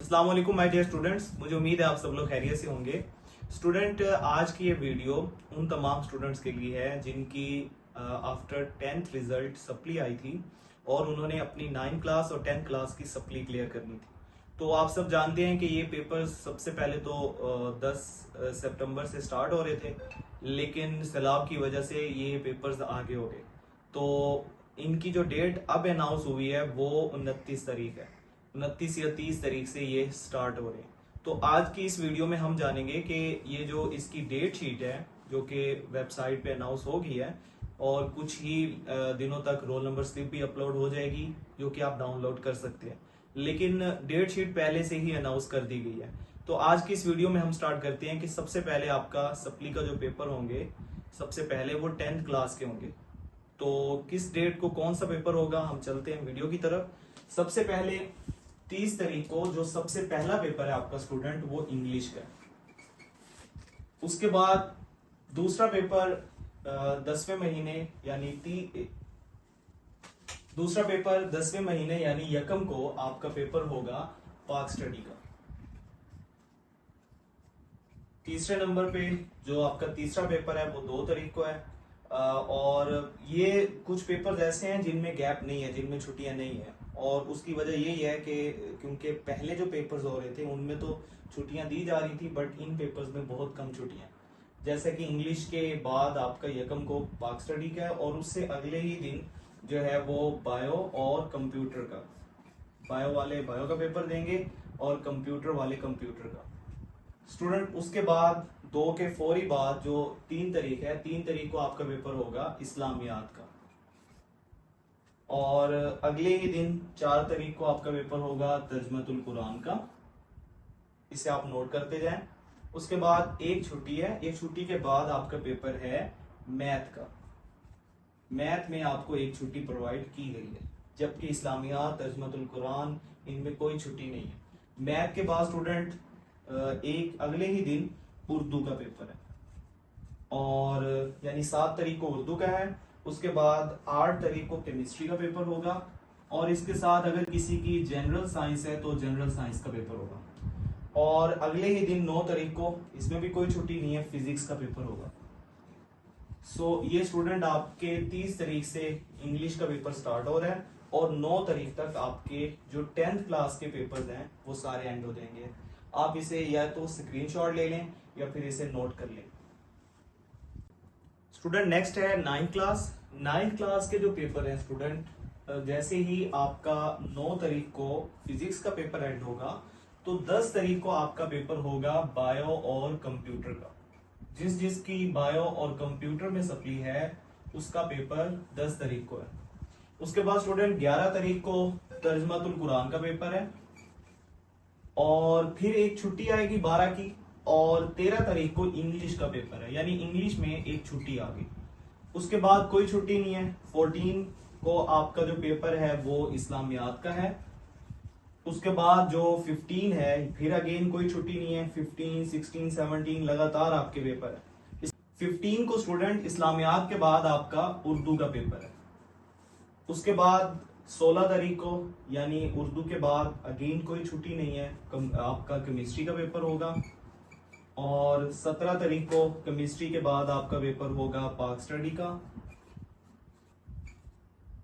अस्सलाम वालेकुम my dear students, मुझे उम्मीद है आप सब लोग खैरियत से होंगे। स्टूडेंट, आज की ये वीडियो उन तमाम स्टूडेंट्स के लिए है जिनकी आफ्टर 10th रिजल्ट सप्ली आई थी और उन्होंने अपनी 9th क्लास और 10th क्लास की सप्ली क्लियर करनी थी। तो आप सब जानते हैं कि ये पेपर्स सबसे पहले तो 10 सितंबर से स्टार्ट हो रहे थे, लेकिन सैलाब की वजह से ये पेपर्स आगे हो गए। तो इनकी जो डेट अब अनाउंस हुई है वो 29 तारीख है। 29 या 30 तारीख से ये स्टार्ट हो रहे हैं। तो आज की इस वीडियो में हम जानेंगे कि ये जो इसकी डेट शीट है जो कि वेबसाइट पे अनाउंस हो गई है और कुछ ही दिनों तक रोल नंबर स्लिप भी अपलोड हो जाएगी जो कि आप डाउनलोड कर सकते हैं, लेकिन डेट शीट पहले से ही अनाउंस कर दी गई है। तो आज की इस वीडियो में हम स्टार्ट करते हैं कि सबसे पहले आपका सप्ली का जो पेपर होंगे सबसे पहले वो 10th क्लास के होंगे। तो किस डेट को कौन सा पेपर होगा, हम चलते हैं वीडियो की तरफ। सबसे पहले 30 तारीख को जो सबसे पहला पेपर है आपका स्टूडेंट वो इंग्लिश का है। उसके बाद दूसरा पेपर 10वें महीने यानी यकम को आपका पेपर होगा पाक स्टडी का। तीसरे नंबर पे जो आपका तीसरा पेपर है वो 2 तारीख को है। और ये कुछ पेपर्स ऐसे हैं जिनमें गैप नहीं है, जिनमें छुट्टियां नहीं है, और उसकी वजह यही है कि क्योंकि पहले जो पेपर्स हो रहे थे उनमें तो छुट्टियां दी जा रही थी, बट इन पेपर्स में बहुत कम छुट्टियां। जैसे कि इंग्लिश के बाद आपका यकम को पाक स्टडी का है और उससे अगले ही दिन जो है वो बायो और कंप्यूटर का, बायो वाले बायो का पेपर देंगे और कंप्यूटर वाले कंप्यूटर का। स्टूडेंट, उसके बाद 2 के फौरी बाद जो 3 तारीख है, 3 तारीख को आपका पेपर होगा इस्लामियात का, और अगले ही दिन 4 तारीख को आपका पेपर होगा तर्जमतुल कुरान का। इसे आप नोट करते जाएं। उसके बाद एक छुट्टी है, एक छुट्टी के बाद आपका पेपर है मैथ का। मैथ में आपको एक छुट्टी प्रोवाइड की गई है, जबकि इस्लामियात, तर्जमतुल कुरान, इनमें कोई छुट्टी नहीं है। मैथ के बाद स्टूडेंट एक अगले ही दिन उर्दू का पेपर है, और यानी 7 तारीख को उर्दू का है। उसके बाद 8 तारीख को केमिस्ट्री का पेपर होगा, और इसके साथ अगर किसी की जनरल साइंस है तो जनरल साइंस का पेपर होगा। और अगले ही दिन 9 तारीख को, इसमें भी कोई छुट्टी नहीं है, फिजिक्स का पेपर होगा। सो ये स्टूडेंट आपके 30 तारीख से इंग्लिश का पेपर स्टार्ट हो रहा है और 9 तारीख तक आपके जो 10th क्लास के पेपर्स हैं वो सारे एंड हो जाएंगे। आप इसे या तो स्क्रीनशॉट ले लें या फिर इसे नोट कर लें। स्टूडेंट, नेक्स्ट है 9th क्लास। 9th क्लास के जो पेपर है स्टूडेंट, जैसे ही आपका 9 तारीख को फिजिक्स का पेपर एंड होगा तो 10 तारीख को आपका पेपर होगा बायो और कंप्यूटर का। जिसकी बायो और कंप्यूटर में सप्ली है उसका पेपर 10 तारीख को है। उसके बाद स्टूडेंट 11 तारीख को तर्जमातुल कुरान का पेपर है, और फिर एक छुट्टी आएगी 12 की, और 13 तारीख को इंग्लिश का पेपर है, यानी इंग्लिश में एक छुट्टी आ गई। उसके बाद कोई छुट्टी नहीं है। 14 को आपका जो पेपर है वो इस्लामियात का है। उसके बाद जो 15 है फिर अगेन कोई छुट्टी नहीं है। 15, 16, 17 लगातार आपके पेपर है। 15 को स्टूडेंट इस्लामियात के बाद आपका उर्दू का पेपर है। उसके बाद 16 तारीख को यानी उर्दू के बाद अगेन कोई छुट्टी नहीं है, आपका केमिस्ट्री का पेपर होगा। और 17 तारीख को केमिस्ट्री के बाद आपका पेपर होगा पाक स्टडी का।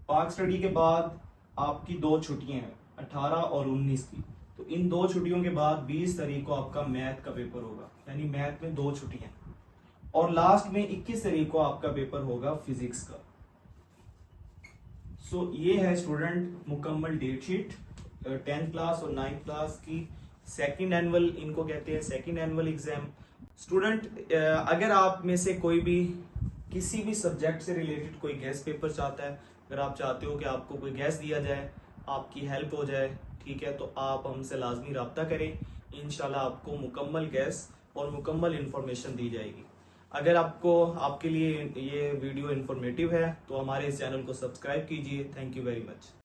पाक स्टडी के बाद आपकी 2 छुट्टियां हैं, 18 और 19 की। तो इन 2 छुट्टियों के बाद 20 तारीख को आपका मैथ का पेपर होगा, यानी मैथ में 2 छुट्टियां। और लास्ट में 21 तारीख को आपका पेपर होगा फिजिक्स का। सो ये है स्टूडेंट मुकम्मल डेट शीट 10th क्लास और 9th क्लास की। सेकंड एनुअल इनको कहते हैं, सेकंड एनुअल एग्जाम। स्टूडेंट, अगर आप में से कोई भी किसी भी सब्जेक्ट से रिलेटेड कोई गेस्ट पेपर चाहता है, अगर आप चाहते हो कि आपको कोई गेस्ट दिया जाए, आपकी हेल्प हो जाए, ठीक है, तो आप हमसे लाजमी रब्ता करें। इंशाल्लाह आपको मुकम्मल गेस्ट और मुकम्मल इंफॉर्मेशन दी जाएगी। अगर आपके लिए ये वीडियो इंफॉर्मेटिव है तो हमारे इस चैनल को सब्सक्राइब कीजिए। Thank you very much.